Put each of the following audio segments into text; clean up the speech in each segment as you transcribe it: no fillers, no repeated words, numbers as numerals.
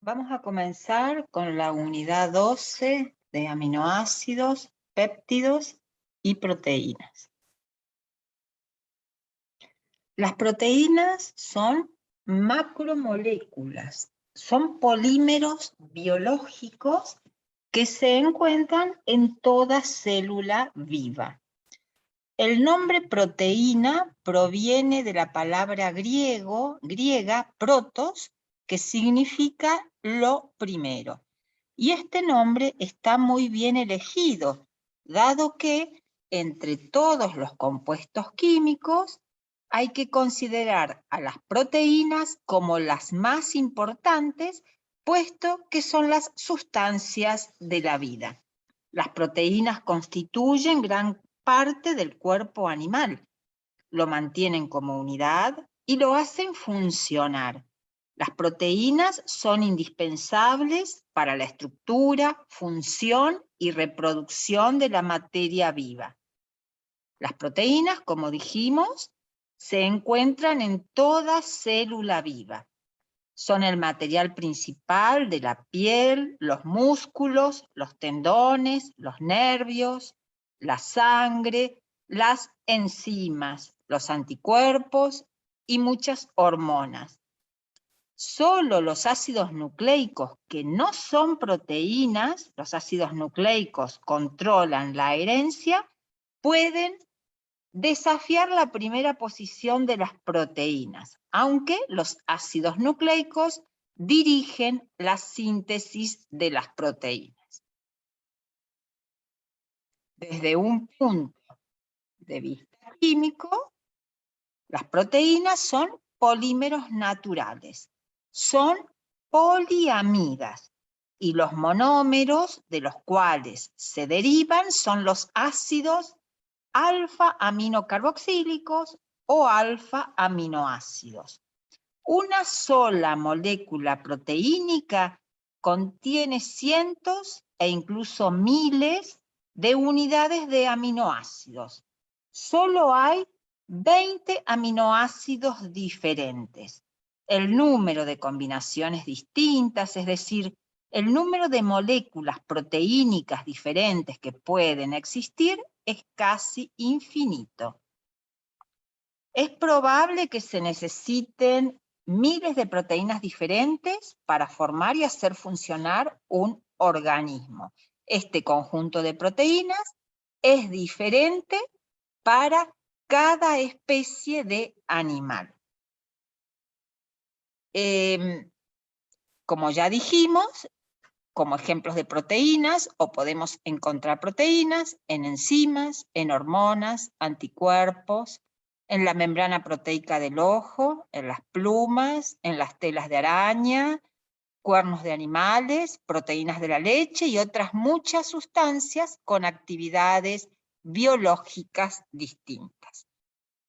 Vamos a comenzar con la unidad 12 de aminoácidos, péptidos y proteínas. Las proteínas son macromoléculas, son polímeros biológicos que se encuentran en toda célula viva. El nombre proteína proviene de la palabra griega protos, que significa lo primero. Y este nombre está muy bien elegido, dado que entre todos los compuestos químicos hay que considerar a las proteínas como las más importantes, puesto que son las sustancias de la vida. Las proteínas constituyen gran parte del cuerpo animal, lo mantienen como unidad y lo hacen funcionar. Las proteínas son indispensables para la estructura, función y reproducción de la materia viva. Las proteínas, como dijimos, se encuentran en toda célula viva. Son el material principal de la piel, los músculos, los tendones, los nervios, la sangre, las enzimas, los anticuerpos y muchas hormonas. Solo los ácidos nucleicos que no son proteínas, los ácidos nucleicos controlan la herencia, pueden desafiar la primera posición de las proteínas, aunque los ácidos nucleicos dirigen la síntesis de las proteínas. Desde un punto de vista químico, las proteínas son polímeros naturales, son poliamidas, y los monómeros de los cuales se derivan son los ácidos alfa-aminocarboxílicos o alfa-aminoácidos. Una sola molécula proteínica contiene cientos e incluso miles de unidades de aminoácidos. Solo hay 20 aminoácidos diferentes. El número de combinaciones distintas, es decir, el número de moléculas proteínicas diferentes que pueden existir, es casi infinito. Es probable que se necesiten miles de proteínas diferentes para formar y hacer funcionar un organismo. Este conjunto de proteínas es diferente para cada especie de animal. Como ya dijimos, como ejemplos de proteínas, o podemos encontrar proteínas en enzimas, en hormonas, anticuerpos, en la membrana proteica del ojo, en las plumas, en las telas de araña, cuernos de animales, proteínas de la leche y otras muchas sustancias con actividades biológicas distintas.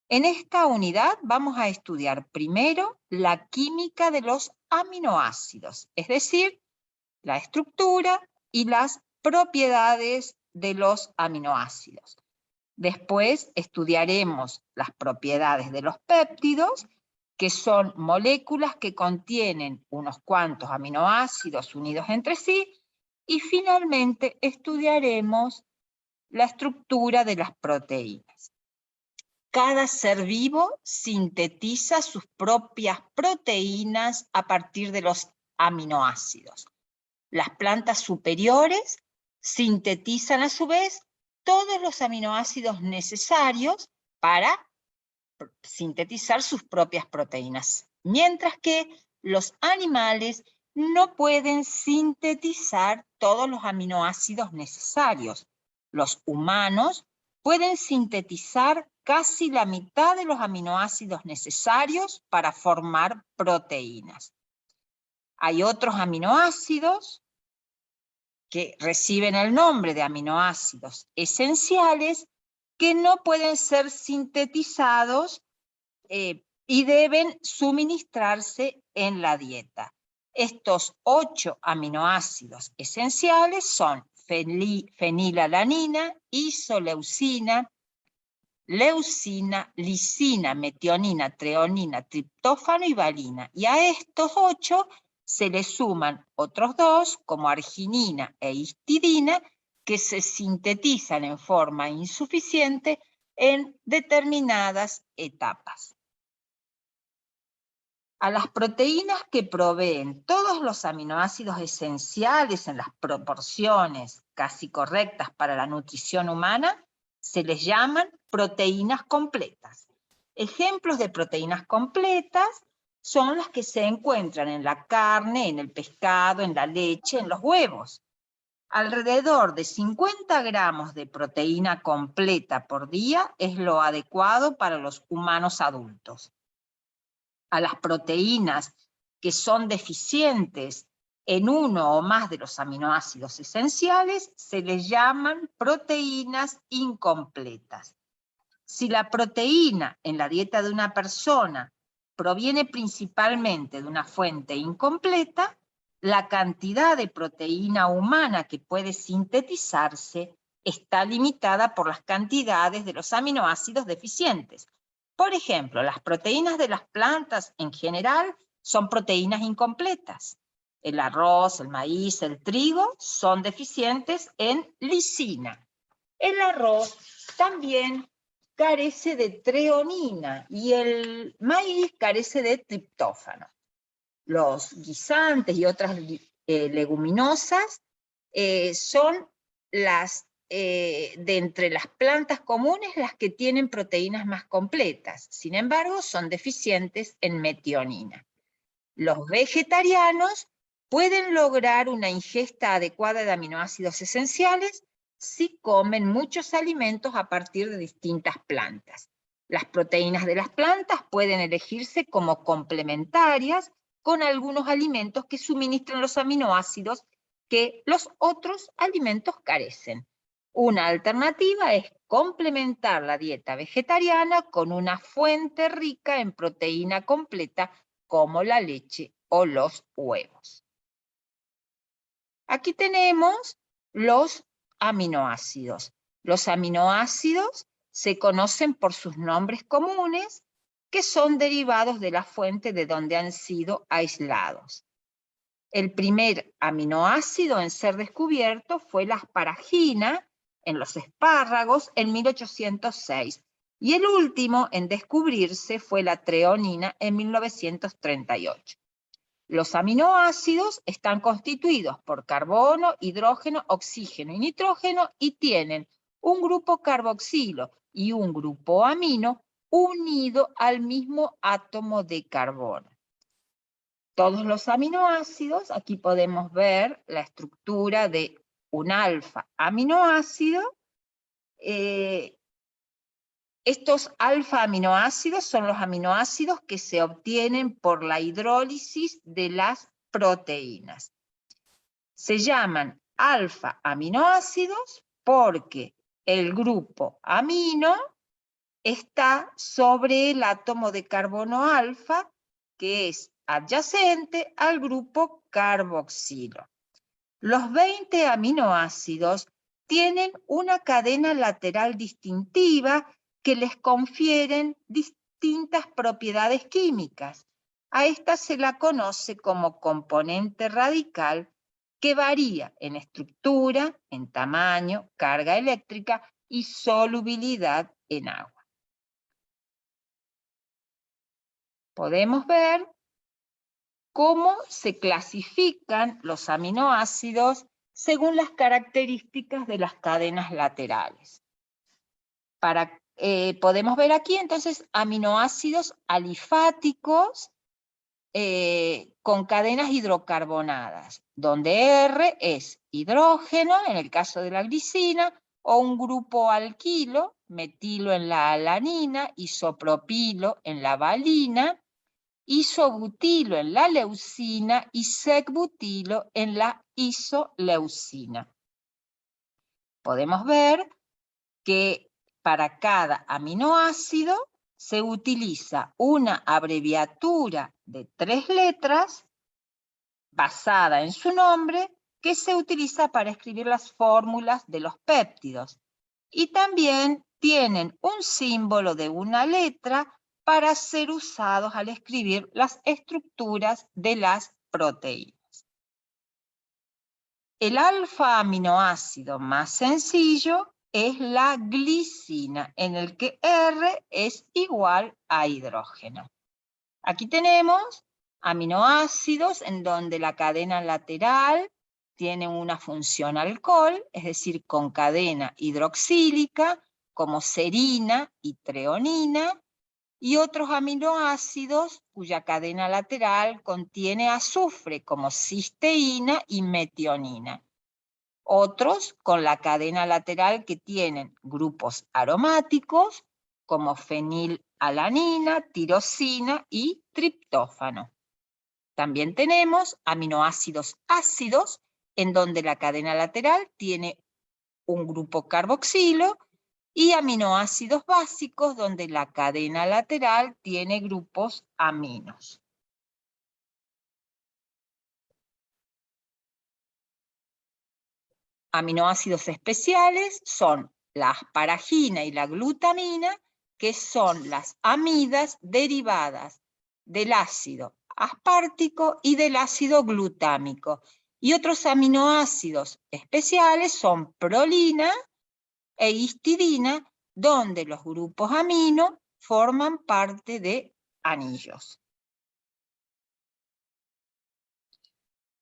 En esta unidad vamos a estudiar primero la química de los aminoácidos, es decir, la estructura y las propiedades de los aminoácidos. Después estudiaremos las propiedades de los péptidos, que son moléculas que contienen unos cuantos aminoácidos unidos entre sí, y finalmente estudiaremos la estructura de las proteínas. Cada ser vivo sintetiza sus propias proteínas a partir de los aminoácidos. Las plantas superiores sintetizan a su vez todos los aminoácidos necesarios para sintetizar sus propias proteínas, mientras que los animales no pueden sintetizar todos los aminoácidos necesarios. Los humanos pueden sintetizar casi la mitad de los aminoácidos necesarios para formar proteínas. Hay otros aminoácidos que reciben el nombre de aminoácidos esenciales que no pueden ser sintetizados y deben suministrarse en la dieta. Estos 8 aminoácidos esenciales son fenilalanina, isoleucina, leucina, lisina, metionina, treonina, triptófano y valina. Y a estos 8 se le suman otros dos, como arginina e histidina, que se sintetizan en forma insuficiente en determinadas etapas. A las proteínas que proveen todos los aminoácidos esenciales en las proporciones casi correctas para la nutrición humana, se les llaman proteínas completas. Ejemplos de proteínas completas son las que se encuentran en la carne, en el pescado, en la leche, en los huevos. Alrededor de 50 gramos de proteína completa por día es lo adecuado para los humanos adultos. A las proteínas que son deficientes en uno o más de los aminoácidos esenciales se les llaman proteínas incompletas. Si la proteína en la dieta de una persona proviene principalmente de una fuente incompleta, la cantidad de proteína humana que puede sintetizarse está limitada por las cantidades de los aminoácidos deficientes. Por ejemplo, las proteínas de las plantas en general son proteínas incompletas. El arroz, el maíz, el trigo son deficientes en lisina. El arroz también carece de treonina y el maíz carece de triptófano. Los guisantes y otras leguminosas son las de entre las plantas comunes las que tienen proteínas más completas. Sin embargo, son deficientes en metionina. Los vegetarianos pueden lograr una ingesta adecuada de aminoácidos esenciales si comen muchos alimentos a partir de distintas plantas. Las proteínas de las plantas pueden elegirse como complementarias con algunos alimentos que suministran los aminoácidos que los otros alimentos carecen. Una alternativa es complementar la dieta vegetariana con una fuente rica en proteína completa como la leche o los huevos. Aquí tenemos los aminoácidos. Los aminoácidos se conocen por sus nombres comunes, que son derivados de la fuente de donde han sido aislados. El primer aminoácido en ser descubierto fue la asparagina en los espárragos en 1806, y el último en descubrirse fue la treonina en 1938. Los aminoácidos están constituidos por carbono, hidrógeno, oxígeno y nitrógeno y tienen un grupo carboxilo y un grupo amino unido al mismo átomo de carbono. Todos los aminoácidos, aquí podemos ver la estructura de un alfa aminoácido. Estos alfa aminoácidos son los aminoácidos que se obtienen por la hidrólisis de las proteínas. Se llaman alfa aminoácidos porque el grupo amino está sobre el átomo de carbono alfa, que es adyacente al grupo carboxilo. Los 20 aminoácidos tienen una cadena lateral distintiva que les confieren distintas propiedades químicas. A esta se la conoce como componente radical, que varía en estructura, en tamaño, carga eléctrica y solubilidad en agua. Podemos ver cómo se clasifican los aminoácidos según las características de las cadenas laterales. Podemos ver aquí entonces aminoácidos alifáticos con cadenas hidrocarbonadas, donde R es hidrógeno, en el caso de la glicina, o un grupo alquilo, metilo en la alanina, isopropilo en la valina, isobutilo en la leucina y secbutilo en la isoleucina. Podemos ver que para cada aminoácido se utiliza una abreviatura de 3 letras basada en su nombre, que se utiliza para escribir las fórmulas de los péptidos. Y también tienen un símbolo de una letra para ser usados al escribir las estructuras de las proteínas. El alfa-aminoácido más sencillo es la glicina, en el que R es igual a hidrógeno. Aquí tenemos aminoácidos en donde la cadena lateral tiene una función alcohol, es decir, con cadena hidroxílica, como serina y treonina, y otros aminoácidos cuya cadena lateral contiene azufre, como cisteína y metionina. Otros con la cadena lateral que tienen grupos aromáticos, como fenilalanina, tirosina y triptófano. También tenemos aminoácidos ácidos, en donde la cadena lateral tiene un grupo carboxilo, y aminoácidos básicos, donde la cadena lateral tiene grupos aminos. Aminoácidos especiales son la asparagina y la glutamina, que son las amidas derivadas del ácido aspartico y del ácido glutámico. Y otros aminoácidos especiales son prolina e histidina, donde los grupos amino forman parte de anillos.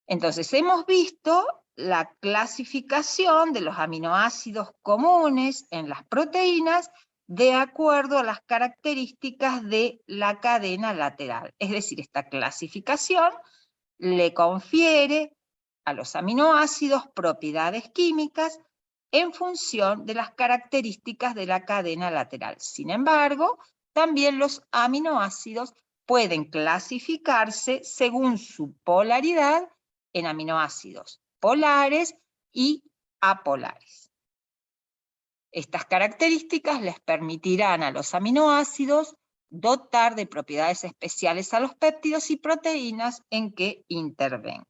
Entonces, hemos visto la clasificación de los aminoácidos comunes en las proteínas de acuerdo a las características de la cadena lateral. Es decir, esta clasificación le confiere a los aminoácidos propiedades químicas en función de las características de la cadena lateral. Sin embargo, también los aminoácidos pueden clasificarse según su polaridad en aminoácidos polares y apolares. Estas características les permitirán a los aminoácidos dotar de propiedades especiales a los péptidos y proteínas en que intervengan.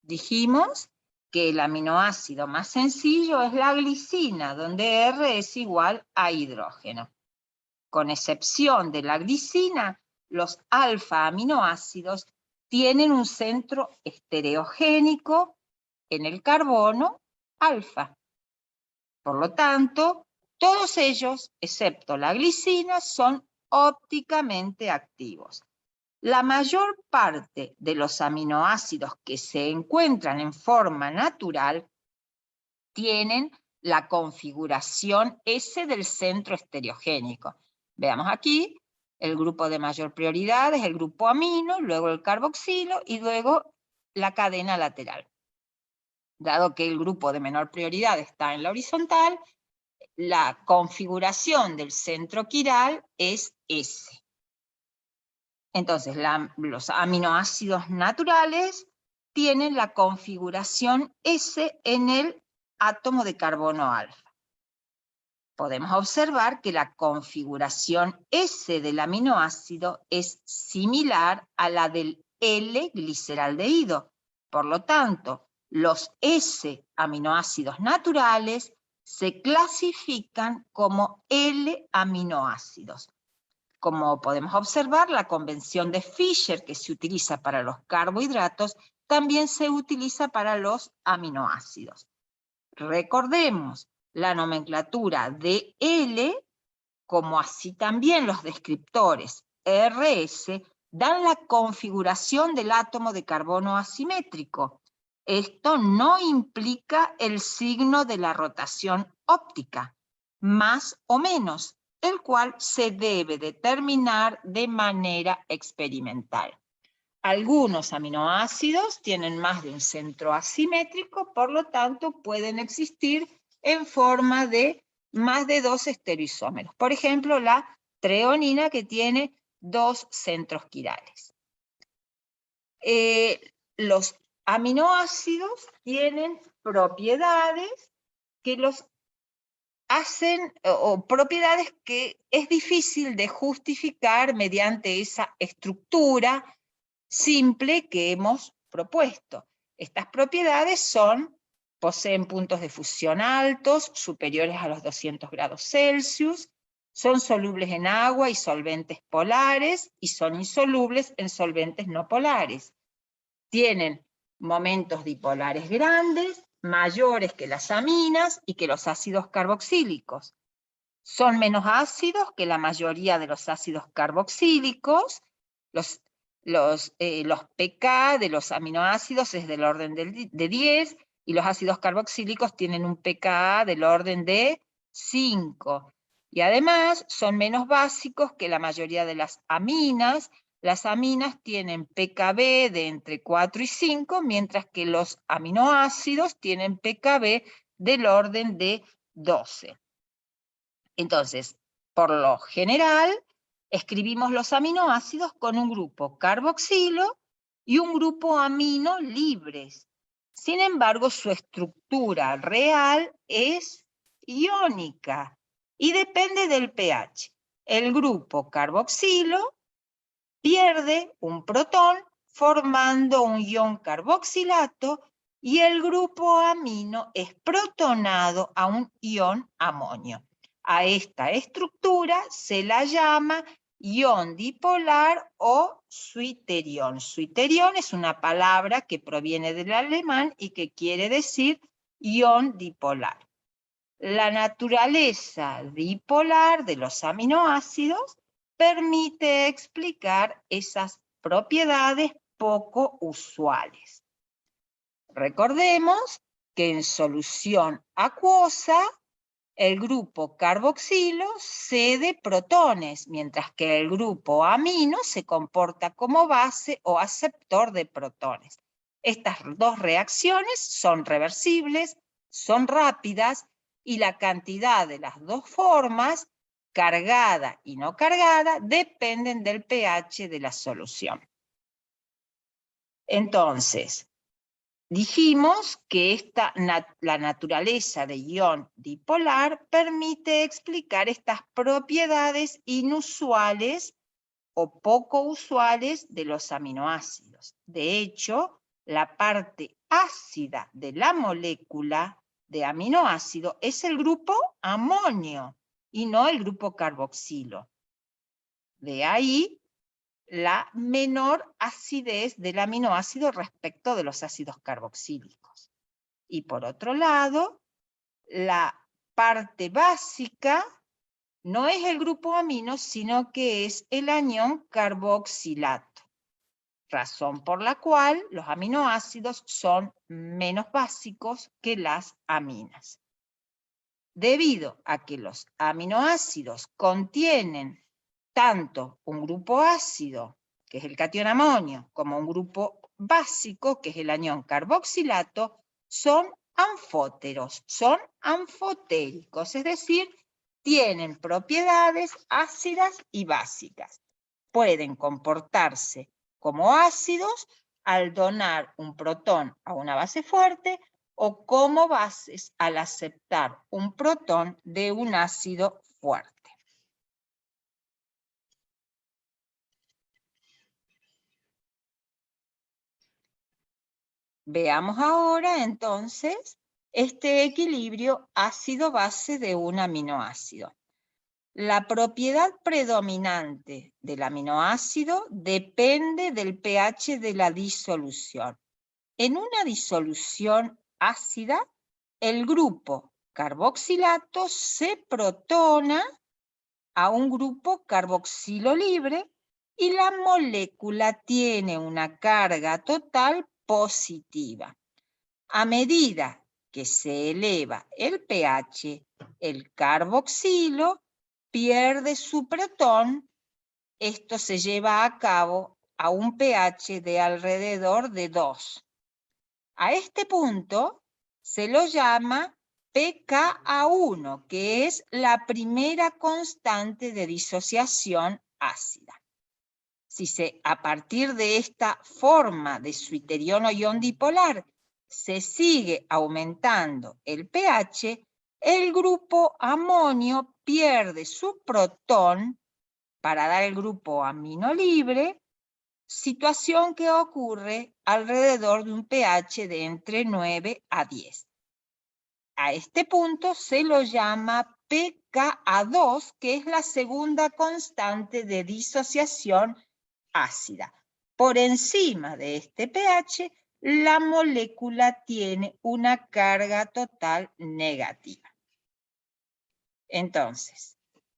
Dijimos que el aminoácido más sencillo es la glicina, donde R es igual a hidrógeno. Con excepción de la glicina, los alfa-aminoácidos tienen un centro estereogénico en el carbono alfa. Por lo tanto, todos ellos, excepto la glicina, son ópticamente activos. La mayor parte de los aminoácidos que se encuentran en forma natural tienen la configuración S del centro estereogénico. Veamos aquí, el grupo de mayor prioridad es el grupo amino, luego el carboxilo y luego la cadena lateral. Dado que el grupo de menor prioridad está en la horizontal, la configuración del centro quiral es S. Entonces, los aminoácidos naturales tienen la configuración S en el átomo de carbono alfa. Podemos observar que la configuración S del aminoácido es similar a la del L-gliceraldehído. Por lo tanto, los S-aminoácidos naturales se clasifican como L-aminoácidos. Como podemos observar, la convención de Fischer que se utiliza para los carbohidratos también se utiliza para los aminoácidos. Recordemos la nomenclatura de L, como así también los descriptores RS, dan la configuración del átomo de carbono asimétrico. Esto no implica el signo de la rotación óptica, más o menos, el cual se debe determinar de manera experimental. Algunos aminoácidos tienen más de un centro asimétrico, por lo tanto pueden existir en forma de más de 2 estereoisómeros. Por ejemplo, la treonina, que tiene 2 centros quirales. Los aminoácidos tienen propiedades que los hacen, o propiedades que es difícil de justificar mediante esa estructura simple que hemos propuesto. Estas propiedades poseen puntos de fusión altos, superiores a los 200 grados Celsius, Son solubles en agua y solventes polares y son insolubles en solventes no polares. Tienen momentos dipolares grandes, mayores que las aminas y que los ácidos carboxílicos. Son menos ácidos que la mayoría de los ácidos carboxílicos. Los pK de los aminoácidos es del orden de 10 y los ácidos carboxílicos tienen un pKa del orden de 5. Y además son menos básicos que la mayoría de las aminas. Las aminas tienen pKb de entre 4 y 5, mientras que los aminoácidos tienen pKb del orden de 12. Entonces, por lo general, escribimos los aminoácidos con un grupo carboxilo y un grupo amino libres. Sin embargo, su estructura real es iónica y depende del pH. El grupo carboxilo pierde un protón formando un ion carboxilato y el grupo amino es protonado a un ion amonio. A esta estructura se la llama ion dipolar o suiterión. Suiterión es una palabra que proviene del alemán y que quiere decir ion dipolar. La naturaleza dipolar de los aminoácidos permite explicar esas propiedades poco usuales. Recordemos que en solución acuosa, el grupo carboxilo cede protones, mientras que el grupo amino se comporta como base o aceptor de protones. Estas dos reacciones son reversibles, son rápidas, y la cantidad de las dos formas, cargada y no cargada, dependen del pH de la solución. Entonces, dijimos que la naturaleza de ion dipolar permite explicar estas propiedades inusuales o poco usuales de los aminoácidos. De hecho, la parte ácida de la molécula de aminoácido es el grupo amonio y no el grupo carboxilo. De ahí la menor acidez del aminoácido respecto de los ácidos carboxílicos. Y por otro lado, la parte básica no es el grupo amino, sino que es el anión carboxilato, razón por la cual los aminoácidos son menos básicos que las aminas. Debido a que los aminoácidos contienen tanto un grupo ácido, que es el catión amonio, como un grupo básico, que es el anión carboxilato, son anfóteros, son anfotéricos, es decir, tienen propiedades ácidas y básicas. Pueden comportarse como ácidos al donar un protón a una base fuerte o como bases al aceptar un protón de un ácido fuerte. Veamos ahora entonces este equilibrio ácido-base de un aminoácido. La propiedad predominante del aminoácido depende del pH de la disolución. En una disolución ácida, el grupo carboxilato se protona a un grupo carboxilo libre y la molécula tiene una carga total positiva. A medida que se eleva el pH, el carboxilo pierde su protón. Esto se lleva a cabo a un pH de alrededor de 2. A este punto se lo llama pKa1, que es la primera constante de disociación ácida. A partir de esta forma de suiterión o ion dipolar se sigue aumentando el pH, el grupo amonio pierde su protón para dar el grupo amino libre, situación que ocurre alrededor de un pH de entre 9 a 10. A este punto se lo llama pKa2, que es la segunda constante de disociación ácida. Por encima de este pH, la molécula tiene una carga total negativa. Entonces,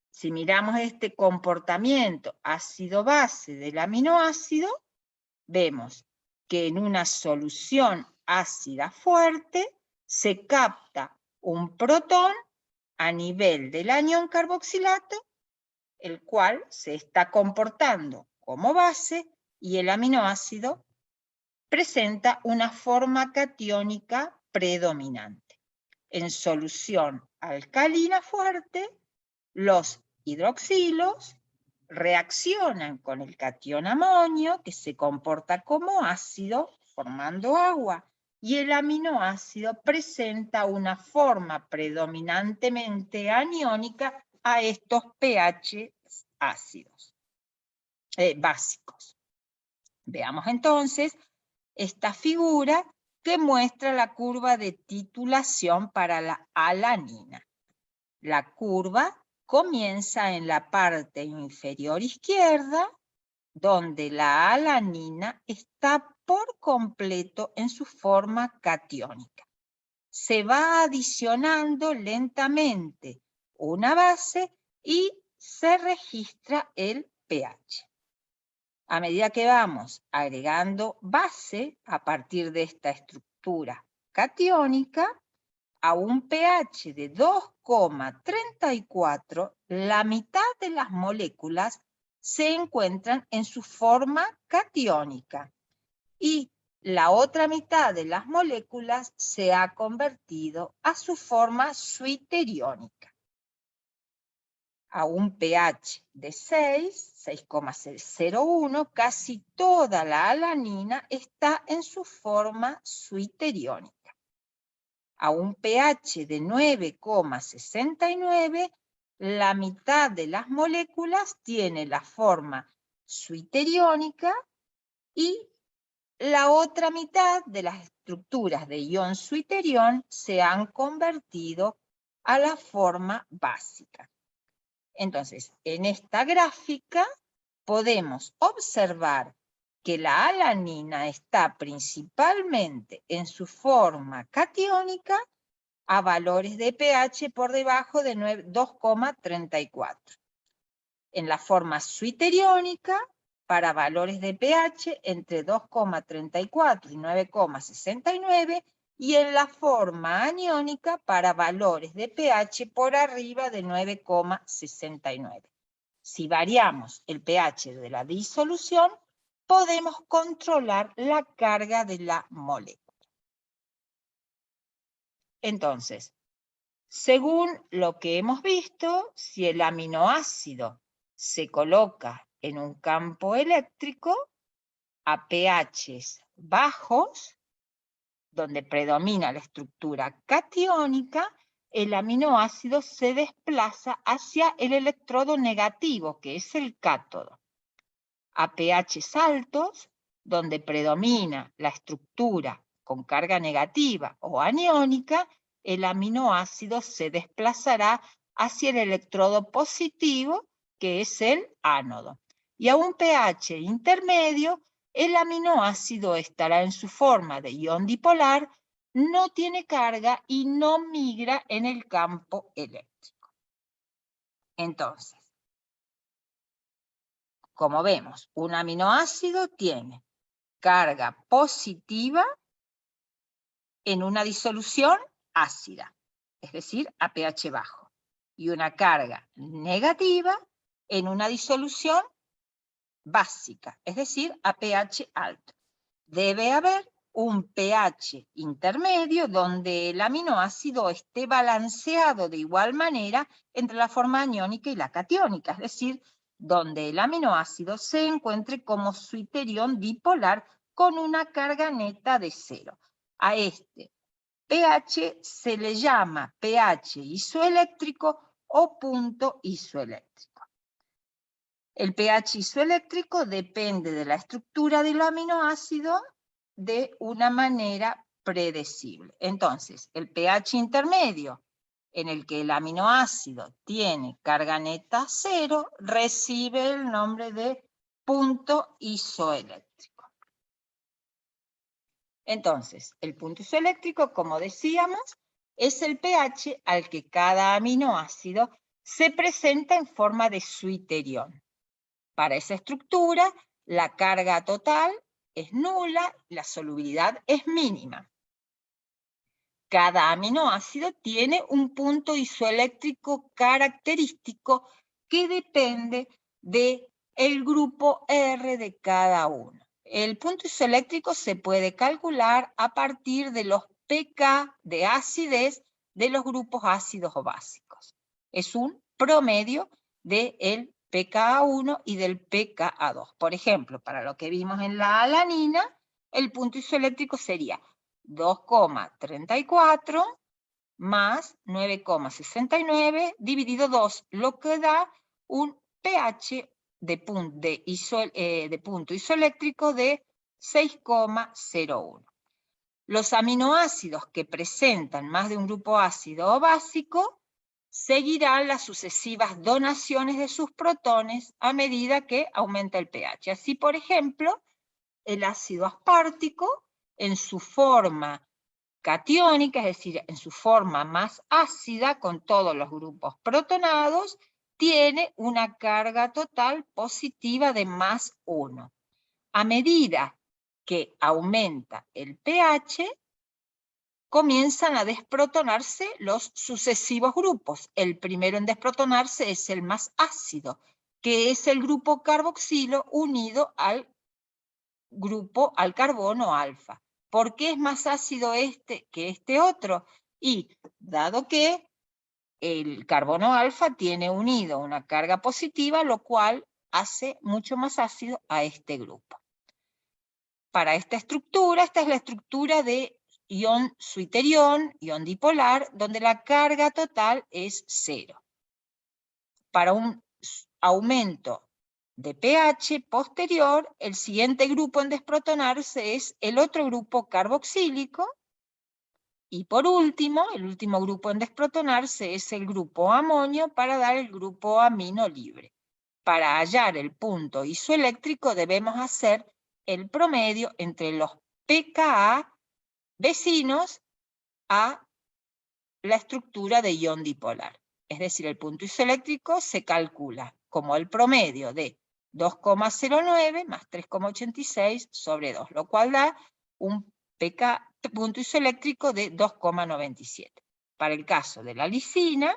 si miramos este comportamiento ácido-base del aminoácido, vemos que en una solución ácida fuerte se capta un protón a nivel del anión carboxilato, el cual se está comportando como base, y el aminoácido presenta una forma catiónica predominante. En solución alcalina fuerte, los hidroxilos reaccionan con el catión amonio, que se comporta como ácido, formando agua, y el aminoácido presenta una forma predominantemente aniónica a estos pH ácidos, básicos. Veamos entonces esta figura que muestra la curva de titulación para la alanina. La curva comienza en la parte inferior izquierda, donde la alanina está por completo en su forma catiónica. Se va adicionando lentamente una base y se registra el pH. A medida que vamos agregando base a partir de esta estructura catiónica, a un pH de 2,34, la mitad de las moléculas se encuentran en su forma catiónica y la otra mitad de las moléculas se ha convertido a su forma zwitteriónica. A un pH de 6,01, casi toda la alanina está en su forma zwitteriónica. A un pH de 9,69, la mitad de las moléculas tiene la forma zwitteriónica y la otra mitad de las estructuras de ion zwitterión se han convertido a la forma básica. Entonces, en esta gráfica podemos observar que la alanina está principalmente en su forma catiónica a valores de pH por debajo de 2,34. En la forma zwitteriónica, para valores de pH entre 2,34 y 9,69, y en la forma aniónica para valores de pH por arriba de 9,69. Si variamos el pH de la disolución, podemos controlar la carga de la molécula. Entonces, según lo que hemos visto, si el aminoácido se coloca en un campo eléctrico a pHs bajos, donde predomina la estructura catiónica, el aminoácido se desplaza hacia el electrodo negativo, que es el cátodo. A pHs altos, donde predomina la estructura con carga negativa o aniónica, el aminoácido se desplazará hacia el electrodo positivo, que es el ánodo. Y a un pH intermedio, el aminoácido estará en su forma de ion dipolar, no tiene carga y no migra en el campo eléctrico. Entonces, como vemos, un aminoácido tiene carga positiva en una disolución ácida, es decir, a pH bajo, y una carga negativa en una disolución básica, es decir, a pH alto. Debe haber un pH intermedio donde el aminoácido esté balanceado de igual manera entre la forma aniónica y la catiónica, es decir, donde el aminoácido se encuentre como zwitterión dipolar con una carga neta de 0. A este pH se le llama pH isoeléctrico o punto isoeléctrico. El pH isoeléctrico depende de la estructura del aminoácido de una manera predecible. Entonces, el pH intermedio en el que el aminoácido tiene carga neta 0, recibe el nombre de punto isoeléctrico. Entonces, el punto isoeléctrico, como decíamos, es el pH al que cada aminoácido se presenta en forma de suiterión. Para esa estructura, la carga total es nula, la solubilidad es mínima. Cada aminoácido tiene un punto isoeléctrico característico que depende del grupo R de cada uno. El punto isoeléctrico se puede calcular a partir de los pK de acidez de los grupos ácidos o básicos. Es un promedio del pKa1 y del pKa2. Por ejemplo, para lo que vimos en la alanina, el punto isoeléctrico sería 2,34 más 9,69 dividido 2, lo que da un pH de punto isoeléctrico de 6,01. Los aminoácidos que presentan más de un grupo ácido o básico seguirán las sucesivas donaciones de sus protones a medida que aumenta el pH. Así, por ejemplo, el ácido aspartico, en su forma catiónica, es decir, en su forma más ácida, con todos los grupos protonados, tiene una carga total positiva de más 1. A medida que aumenta el pH, comienzan a desprotonarse los sucesivos grupos. El primero en desprotonarse es el más ácido, que es el grupo carboxilo unido al carbono alfa. ¿Por qué es más ácido este que este otro? Y dado que el carbono alfa tiene unido una carga positiva, lo cual hace mucho más ácido a este grupo. Para esta estructura, esta es la estructura de ion suiterión, ion dipolar, donde la carga total es 0. Para un aumento de pH posterior, el siguiente grupo en desprotonarse es el otro grupo carboxílico, y por último, el último grupo en desprotonarse es el grupo amonio para dar el grupo amino libre. Para hallar el punto isoeléctrico debemos hacer el promedio entre los pKa vecinos a la estructura de ion dipolar. Es decir, el punto isoeléctrico se calcula como el promedio de 2,09 más 3,86 sobre 2, lo cual da un punto isoeléctrico de 2,97. Para el caso de la lisina,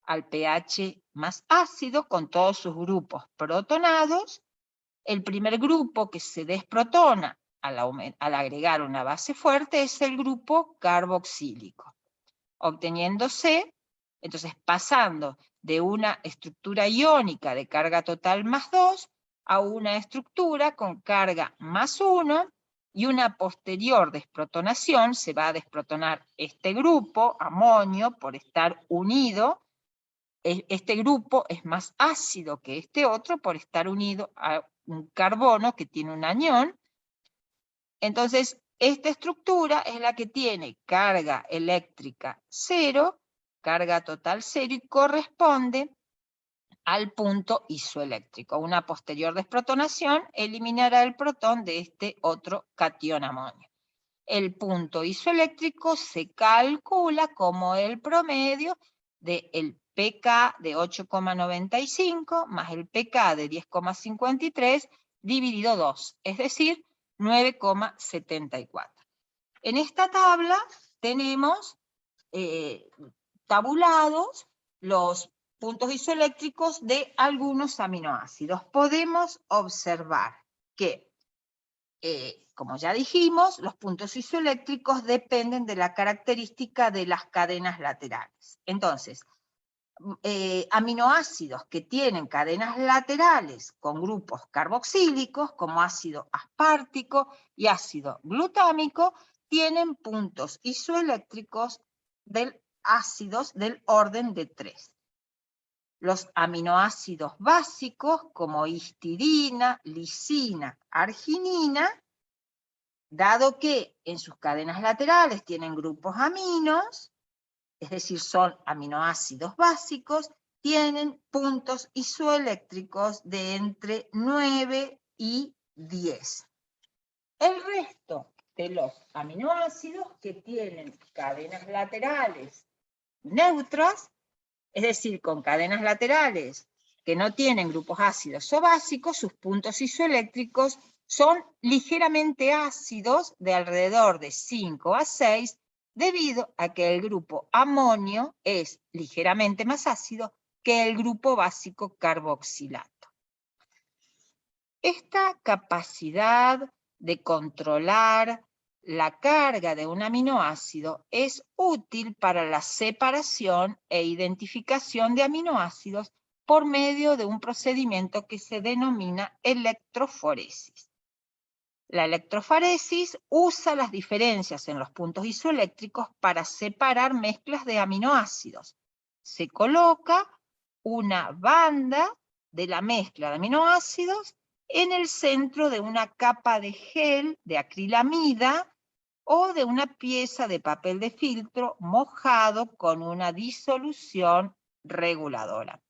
al pH más ácido, con todos sus grupos protonados, el primer grupo que se desprotona al agregar una base fuerte es el grupo carboxílico, obteniéndose, entonces pasando de una estructura iónica de carga total más 2 a una estructura con carga más 1, y una posterior desprotonación, se va a desprotonar este grupo, amonio, por estar unido. Este grupo es más ácido que este otro por estar unido a un carbono que tiene un anión. Entonces, esta estructura es la que tiene carga eléctrica 0, carga total 0, y corresponde al punto isoeléctrico. Una posterior desprotonación eliminará el protón de este otro catión amonio. El punto isoeléctrico se calcula como el promedio del pK de 8,95 más el pK de 10,53 dividido 2, es decir, 9,74. En esta tabla tenemos tabulados los puntos isoeléctricos de algunos aminoácidos. Podemos observar que, como ya dijimos, los puntos isoeléctricos dependen de la característica de las cadenas laterales. Entonces, aminoácidos que tienen cadenas laterales con grupos carboxílicos, como ácido aspartico y ácido glutámico, tienen puntos isoeléctricos ácidos del orden de 3. Los aminoácidos básicos, como histidina, lisina, arginina, dado que en sus cadenas laterales tienen grupos aminos, es decir, son aminoácidos básicos, tienen puntos isoeléctricos de entre 9 y 10. El resto de los aminoácidos que tienen cadenas laterales neutras, es decir, con cadenas laterales que no tienen grupos ácidos o básicos, sus puntos isoeléctricos son ligeramente ácidos de alrededor de 5 a 6, debido a que el grupo amonio es ligeramente más ácido que el grupo básico carboxilato. Esta capacidad de controlar la carga de un aminoácido es útil para la separación e identificación de aminoácidos por medio de un procedimiento que se denomina electroforesis. La electroforesis usa las diferencias en los puntos isoeléctricos para separar mezclas de aminoácidos. Se coloca una banda de la mezcla de aminoácidos en el centro de una capa de gel de acrilamida o de una pieza de papel de filtro mojado con una disolución reguladora.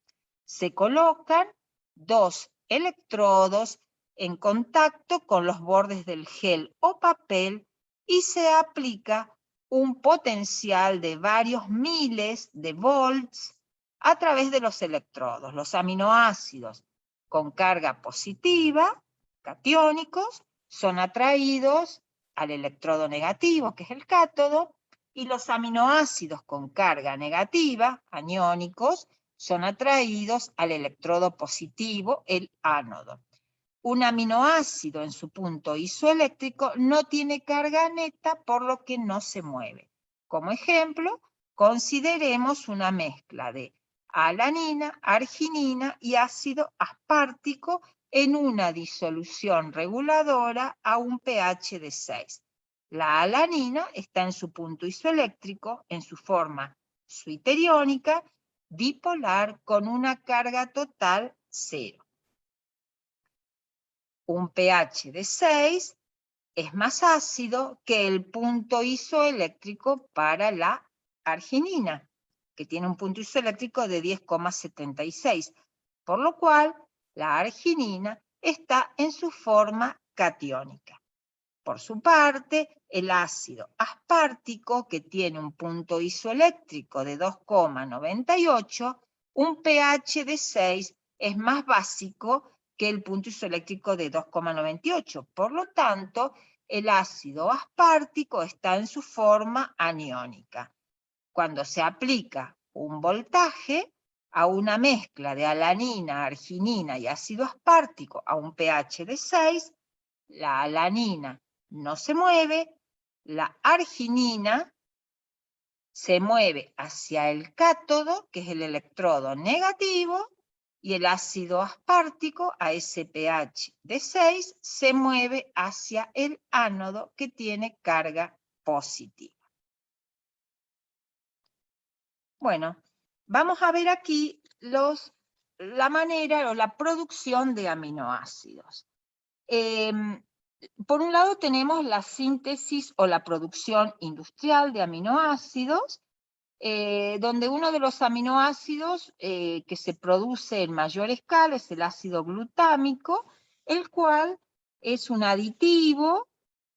Se colocan 2 electrodos en contacto con los bordes del gel o papel y se aplica un potencial de varios miles de volts a través de los electrodos. Los aminoácidos con carga positiva, catiónicos, son atraídos al electrodo negativo, que es el cátodo, y los aminoácidos con carga negativa, aniónicos, son atraídos al electrodo positivo, el ánodo. Un aminoácido en su punto isoeléctrico no tiene carga neta, por lo que no se mueve. Como ejemplo, consideremos una mezcla de alanina, arginina y ácido aspartico en una disolución reguladora a un pH de 6. La alanina está en su punto isoeléctrico, en su forma zwitteriónica, dipolar con una carga total 0. Un pH de 6 es más ácido que el punto isoeléctrico para la arginina, que tiene un punto isoeléctrico de 10,76, por lo cual la arginina está en su forma catiónica. Por su parte, el ácido aspartico, que tiene un punto isoeléctrico de 2,98, un pH de 6 es más básico que el punto isoeléctrico de 2,98. Por lo tanto, el ácido aspartico está en su forma aniónica. Cuando se aplica un voltaje a una mezcla de alanina, arginina y ácido aspartico a un pH de 6, la alanina no se mueve, la arginina se mueve hacia el cátodo, que es el electrodo negativo, y el ácido aspartico, a ese pH de 6, se mueve hacia el ánodo, que tiene carga positiva. Bueno, vamos a ver aquí la manera o la producción de aminoácidos. Por un lado tenemos la síntesis o la producción industrial de aminoácidos, donde uno de los aminoácidos que se produce en mayor escala es el ácido glutámico, el cual es un aditivo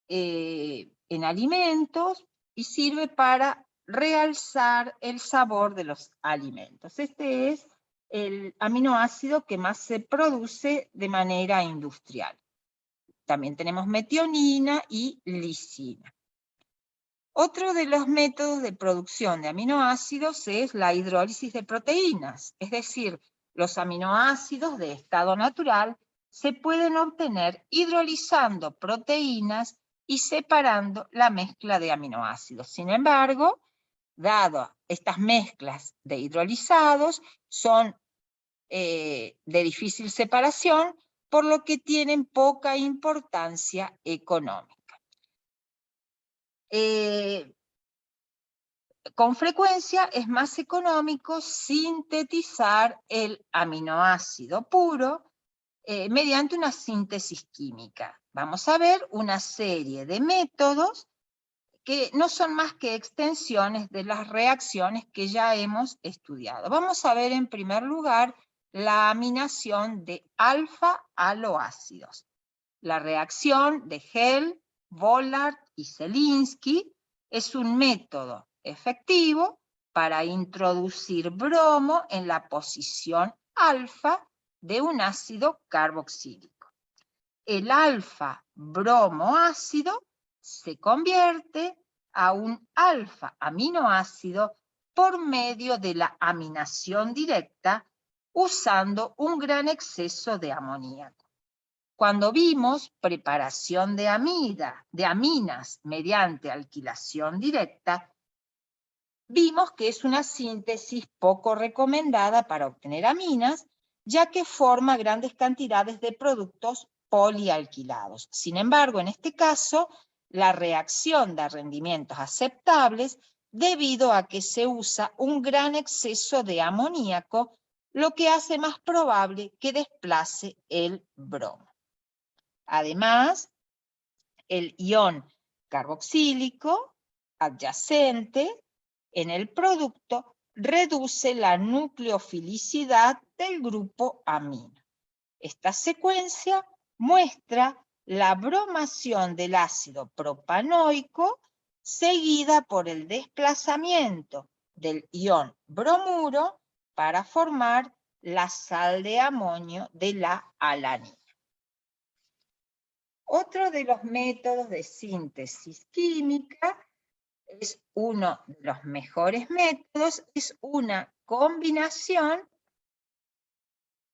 en alimentos y sirve para realzar el sabor de los alimentos. Este es el aminoácido que más se produce de manera industrial. También tenemos metionina y lisina. Otro de los métodos de producción de aminoácidos es la hidrólisis de proteínas, es decir, los aminoácidos de estado natural se pueden obtener hidrolizando proteínas y separando la mezcla de aminoácidos. Sin embargo, dado estas mezclas de hidrolizados son de difícil separación, por lo que tienen poca importancia económica. Con frecuencia es más económico sintetizar el aminoácido puro mediante una síntesis química. Vamos a ver una serie de métodos que no son más que extensiones de las reacciones que ya hemos estudiado. Vamos a ver en primer lugar la aminación de alfa-aloácidos. La reacción de Hell, Vollard y Zelinsky es un método efectivo para introducir bromo en la posición alfa de un ácido carboxílico. El alfa-bromoácido se convierte a un alfa-aminoácido por medio de la aminación directa usando un gran exceso de amoníaco. Cuando vimos preparación de aminas mediante alquilación directa, vimos que es una síntesis poco recomendada para obtener aminas, ya que forma grandes cantidades de productos polialquilados. Sin embargo, en este caso, la reacción da rendimientos aceptables debido a que se usa un gran exceso de amoníaco, lo que hace más probable que desplace el bromo. Además, el ion carboxílico adyacente en el producto reduce la nucleofilicidad del grupo amino. Esta secuencia muestra la bromación del ácido propanoico seguida por el desplazamiento del ion bromuro para formar la sal de amonio de la alanina. Otro de los métodos de síntesis química es uno de los mejores métodos, es una combinación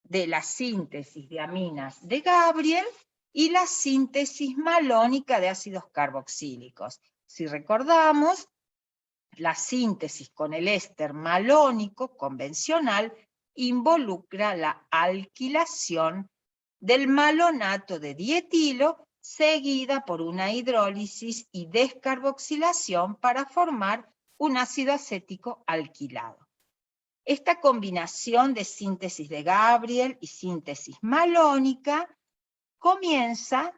de la síntesis de aminas de Gabriel y la síntesis malónica de ácidos carboxílicos. Si recordamos, la síntesis con el éster malónico convencional involucra la alquilación del malonato de dietilo seguida por una hidrólisis y descarboxilación para formar un ácido acético alquilado. Esta combinación de síntesis de Gabriel y síntesis malónica comienza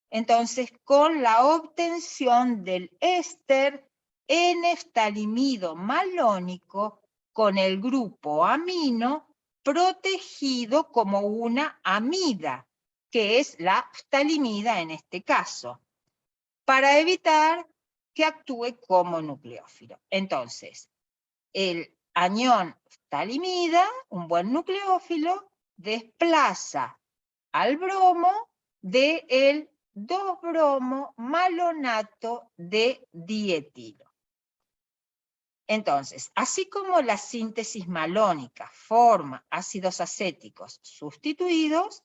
entonces con la obtención del éster N-ftalimido malónico con el grupo amino protegido como una amida, que es la ftalimida en este caso, para evitar que actúe como nucleófilo. Entonces, el anión ftalimida, un buen nucleófilo, desplaza al bromo del 2-bromo malonato de dietilo. Entonces, así como la síntesis malónica forma ácidos acéticos sustituidos,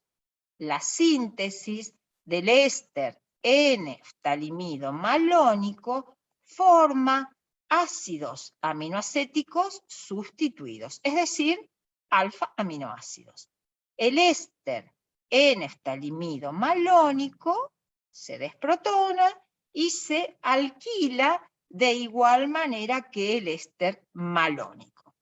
la síntesis del éster N-ftalimido malónico forma ácidos aminoacéticos sustituidos, es decir, alfa-aminoácidos. El éster N-ftalimido malónico se desprotona y se alquila de igual manera que el éster malónico.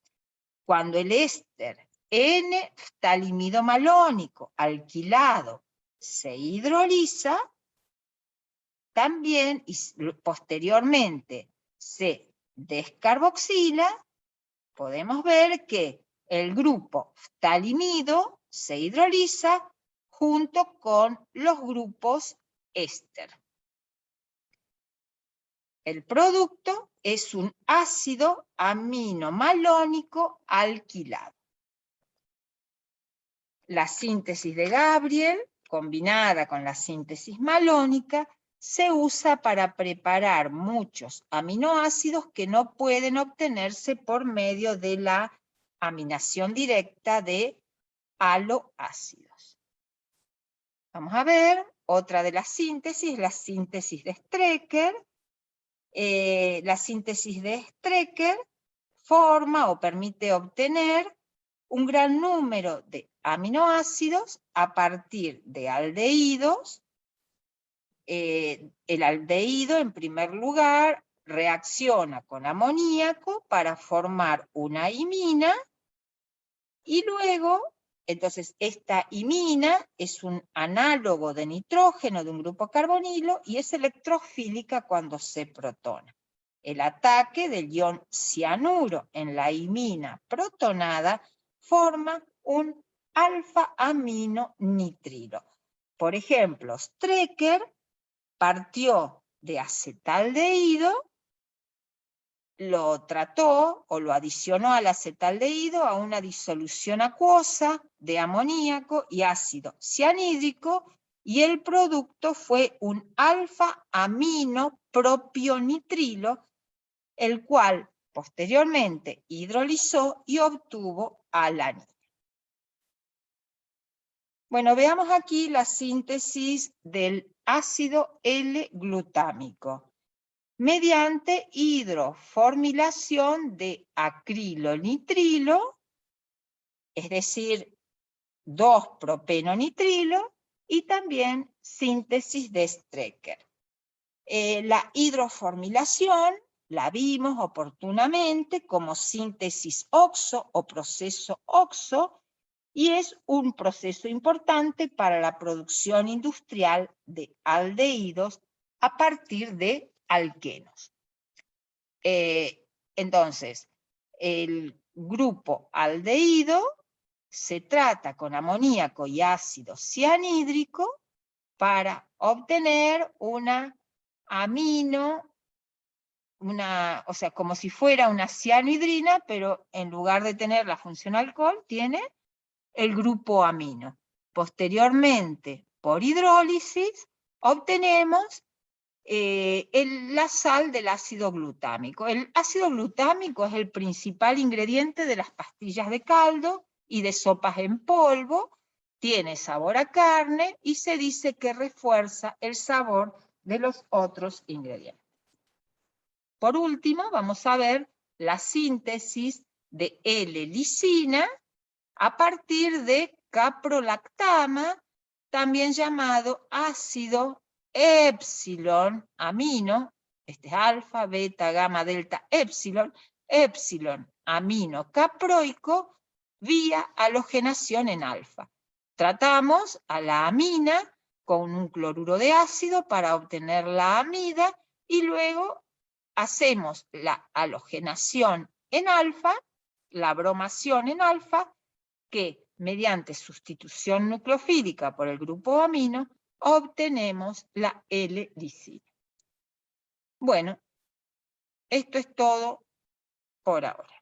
Cuando el éster N-ftalimido malónico alquilado se hidroliza, también y posteriormente se descarboxila, podemos ver que el grupo ftalimido se hidroliza junto con los grupos éster. El producto es un ácido aminomalónico alquilado. La síntesis de Gabriel, combinada con la síntesis malónica, se usa para preparar muchos aminoácidos que no pueden obtenerse por medio de la aminación directa de aloácidos. Vamos a ver otra de las síntesis, la síntesis de Strecker. La síntesis de Strecker forma o permite obtener un gran número de aminoácidos a partir de aldehídos. El aldehído, en primer lugar, reacciona con amoníaco para formar una imina y luego, entonces, esta imina es un análogo de nitrógeno de un grupo carbonilo y es electrofílica cuando se protona. El ataque del ion cianuro en la imina protonada forma un alfa-amino-nitrilo. Por ejemplo, Strecker partió de acetaldehído, lo trató o lo adicionó al acetaldehído a una disolución acuosa de amoníaco y ácido cianhídrico, y el producto fue un alfa-amino-propionitrilo, el cual posteriormente hidrolizó y obtuvo alanina. Bueno, veamos aquí la síntesis del ácido L-glutámico mediante hidroformilación de acrilonitrilo, es decir, 2-propenonitrilo, y también síntesis de Strecker. La hidroformilación la vimos oportunamente como síntesis OXO o proceso OXO, y es un proceso importante para la producción industrial de aldehídos a partir de alquenos. Entonces, el grupo aldehído se trata con amoníaco y ácido cianhídrico para obtener una amino, o sea, como si fuera una cianohidrina, pero en lugar de tener la función alcohol, tiene el grupo amino. Posteriormente, por hidrólisis, obtenemos la sal del ácido glutámico. El ácido glutámico es el principal ingrediente de las pastillas de caldo y de sopas en polvo. Tiene sabor a carne y se dice que refuerza el sabor de los otros ingredientes. Por último, vamos a ver la síntesis de L-lisina a partir de caprolactama, también llamado ácido epsilon amino, este es alfa, beta, gamma, delta, epsilon amino caproico vía halogenación en alfa. Tratamos a la amina con un cloruro de ácido para obtener la amida y luego hacemos la halogenación en alfa, la bromación en alfa, que mediante sustitución nucleofílica por el grupo amino obtenemos la L-lisina. Bueno, esto es todo por ahora.